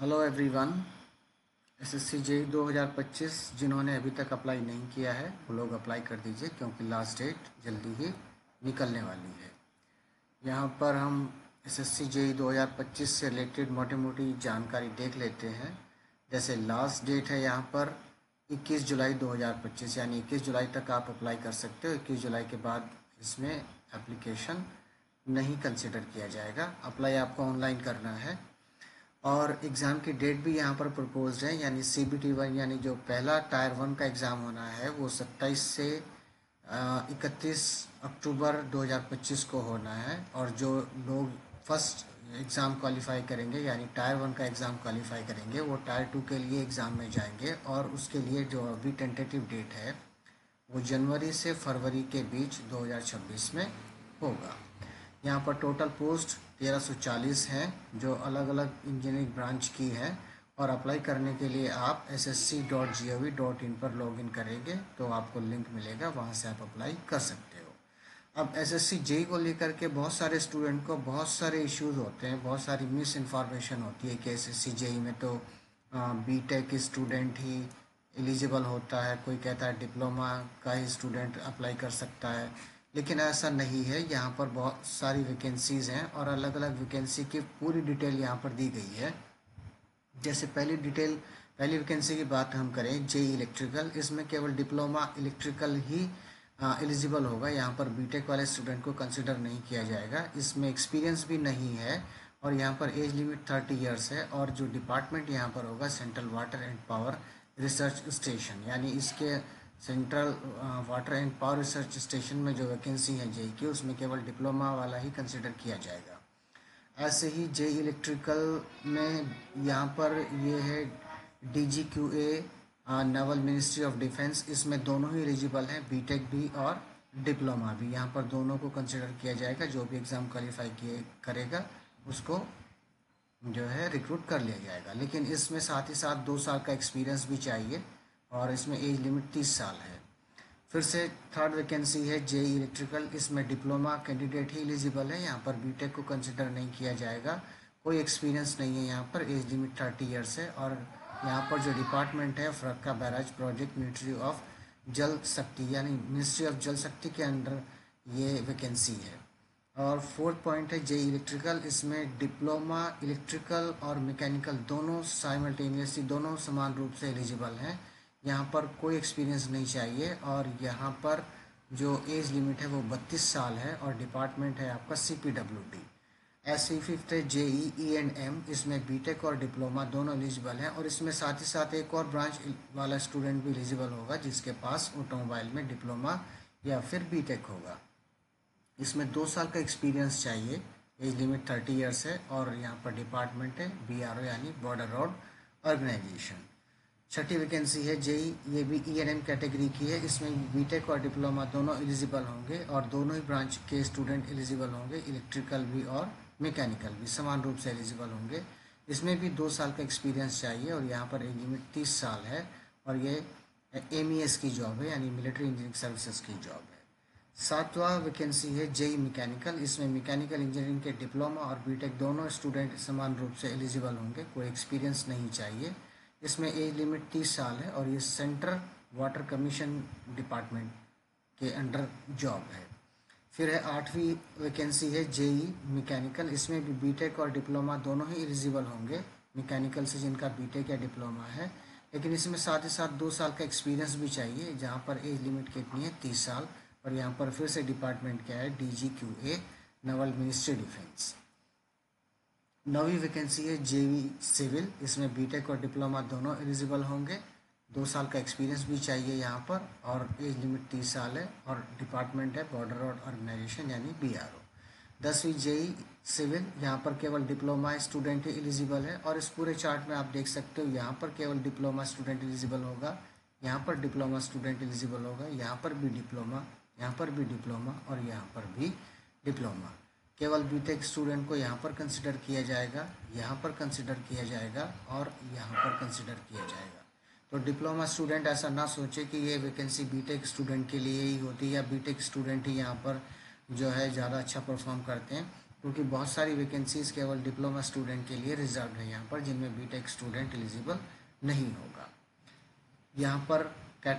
Hello everyone. SSC JE 2025 जिन्होंने अभी तक अप्लाई नहीं किया है वो लोग अप्लाई कर दीजिए, क्योंकि लास्ट डेट जल्दी ही निकलने वाली है। यहाँ पर हम एसएससी जेई 2025 से रिलेटेड मोटी मोटी जानकारी देख लेते हैं। जैसे लास्ट डेट है यहाँ पर 21 जुलाई 2025, यानी 21 जुलाई तक आप अप्लाई कर सकते हो। 21 जुलाई के बाद इसमें एप्लीकेशन नहीं कंसिडर किया जाएगा। अप्लाई आपको ऑनलाइन करना है और एग्ज़ाम की डेट भी यहाँ पर प्रपोज्ड है, यानी CBT 1 यानी जो पहला टायर 1 का एग्ज़ाम होना है वो 27 से 31 अक्टूबर 2025 को होना है। और जो लोग फर्स्ट एग्ज़ाम क्वालिफाई करेंगे यानी टायर 1 का एग्ज़ाम क्वालिफाई करेंगे वो टायर 2 के लिए एग्ज़ाम में जाएंगे, और उसके लिए जो अभी टेंटेटिव डेट है वो जनवरी से फरवरी के बीच 2026 में होगा। यहाँ पर टोटल पोस्ट 1340 हैं जो अलग अलग इंजीनियरिंग ब्रांच की हैं। और अप्लाई करने के लिए आप ssc.gov.in पर लॉगिन करेंगे तो आपको लिंक मिलेगा, वहाँ से आप अप्लाई कर सकते हो। अब एसएससी जेई को लेकर के बहुत सारे स्टूडेंट को बहुत सारे इश्यूज होते हैं, बहुत सारी मिस इन्फॉर्मेशन होती है कि एसएससी जेई में तो बीटेक स्टूडेंट ही एलिजिबल होता है, कोई कहता है डिप्लोमा का ही स्टूडेंट अप्लाई कर सकता है। लेकिन ऐसा नहीं है। यहाँ पर बहुत सारी वैकेंसीज़ हैं और अलग अलग वैकेंसी की पूरी डिटेल यहाँ पर दी गई है। जैसे पहली वैकेंसी की बात हम करें जेई इलेक्ट्रिकल, इसमें केवल डिप्लोमा इलेक्ट्रिकल ही एलिजिबल होगा। यहाँ पर बीटेक वाले स्टूडेंट को कंसिडर नहीं किया जाएगा। इसमें एक्सपीरियंस भी नहीं है और यहाँ पर एज लिमिट 30 ईयर्स है। और जो डिपार्टमेंट यहाँ पर होगा central water and power research station, यानी इसके central water and power research station में जो वैकेंसी है जेई की उसमें केवल डिप्लोमा वाला ही कंसिडर किया जाएगा। ऐसे ही जेई इलेक्ट्रिकल में यहाँ पर ये है DGQA naval ministry of defence, इसमें दोनों ही एलिजिबल हैं, बीटेक भी और डिप्लोमा भी। यहाँ पर दोनों को कंसिडर किया जाएगा। जो भी एग्ज़ाम क्वालिफाई किए करेगा उसको जो है रिक्रूट कर लिया जाएगा। लेकिन इसमें साथ ही साथ 2 साल का एक्सपीरियंस भी चाहिए और इसमें एज लिमिट 30 साल है। फिर से थर्ड वैकेंसी है जेई इलेक्ट्रिकल, इसमें डिप्लोमा कैंडिडेट ही एलिजिबल है। यहाँ पर बीटेक को कंसिडर नहीं किया जाएगा। कोई एक्सपीरियंस नहीं है। यहाँ पर एज लिमिट 30 ईयर्स है। और यहाँ पर जो डिपार्टमेंट है Farakka barrage project ministry of जल शक्ति, यानी मिनिस्ट्री ऑफ जल शक्ति के अंडर ये वैकेंसी है। और फोर्थ पॉइंट है जेई इलेक्ट्रिकल, इसमें डिप्लोमा इलेक्ट्रिकल और मैकेनिकल दोनों साइमल्टेनियसली दोनों समान रूप से एलिजिबल हैं। यहाँ पर कोई एक्सपीरियंस नहीं चाहिए। और यहाँ पर जो एज लिमिट है वो 32 साल है और डिपार्टमेंट है आपका CPWD। ऐसे ही फिफ्थ है जेई E&M, इसमें बीटेक और डिप्लोमा दोनों एलिजिबल हैं। और इसमें साथ ही साथ एक और ब्रांच वाला स्टूडेंट भी एलिजिबल होगा जिसके पास ऑटोमोबाइल में डिप्लोमा या फिर बीटेक होगा। इसमें 2 साल का एक्सपीरियंस चाहिए। एज लिमिट 30 ईयर्स है। और यहाँ पर डिपार्टमेंट है BRO यानी बॉर्डर रोड ऑर्गेनाइजेशन। छठी वैकेंसी है जेई, ये भी E&M कैटेगरी की है। इसमें बीटेक और डिप्लोमा दोनों एलिजिबल होंगे और दोनों ही ब्रांच के स्टूडेंट एलिजिबल होंगे, इलेक्ट्रिकल भी और मैकेनिकल भी समान रूप से एलिजिबल होंगे। इसमें भी 2 साल का एक्सपीरियंस चाहिए और यहाँ पर एज लिमिट 30 साल है। और ये MES की जॉब है, यानी मिलिट्री इंजीनियरिंग सर्विसेज की जॉब है। सातवां वैकेंसी है जेई मैकेनिकल, इसमें मैकेनिकल इंजीनियरिंग के डिप्लोमा और बीटेक दोनों स्टूडेंट समान रूप से एलिजिबल होंगे। कोई एक्सपीरियंस नहीं चाहिए। इसमें एज लिमिट 30 साल है और ये सेंट्रल वाटर कमीशन डिपार्टमेंट के अंडर जॉब है। फिर है आठवीं वैकेंसी है जेई मैकेनिकल, इसमें भी बीटेक और डिप्लोमा दोनों ही एलिजिबल होंगे, मैकेनिकल से जिनका बीटेक या डिप्लोमा है। लेकिन इसमें साथ ही साथ 2 साल का एक्सपीरियंस भी चाहिए, जहाँ पर एज लिमिट कितनी है 30 साल। और यहाँ पर फिर से डिपार्टमेंट क्या है DGQA नेवल मिनिस्ट्री डिफेंस। 9वीं वैकेंसी है जेई सिविल, इसमें बीटेक और डिप्लोमा दोनों एलिजिबल होंगे। 2 साल का एक्सपीरियंस भी चाहिए यहाँ पर और एज लिमिट 30 साल है। और डिपार्टमेंट है बॉर्डर रोड ऑर्गेनाइजेशन यानी BRO। 10वीं जेई सिविल, यहाँ पर केवल डिप्लोमा स्टूडेंट ही एलिजिबल है। और इस पूरे चार्ट में आप देख सकते हो यहाँ पर केवल डिप्लोमा स्टूडेंट एलिजिबल होगा, यहाँ पर डिप्लोमा स्टूडेंट एलिजिबल होगा, यहाँ पर भी डिप्लोमा, यहाँ पर भी डिप्लोमा और यहाँ पर भी डिप्लोमा। केवल बीटेक स्टूडेंट को यहाँ पर कंसिडर किया जाएगा, यहाँ पर कंसिडर किया जाएगा और यहाँ पर कंसिडर किया जाएगा। तो डिप्लोमा स्टूडेंट ऐसा ना सोचे कि ये वैकेंसी बीटेक स्टूडेंट के लिए ही होती है या बीटेक स्टूडेंट ही यहाँ पर जो है ज़्यादा अच्छा परफॉर्म करते हैं। क्योंकि बहुत सारी वैकेंसीज़ केवल डिप्लोमा स्टूडेंट के लिए रिजर्व है यहाँ पर, जिनमें बीटेक स्टूडेंट एलिजिबल नहीं होगा। यहाँ पर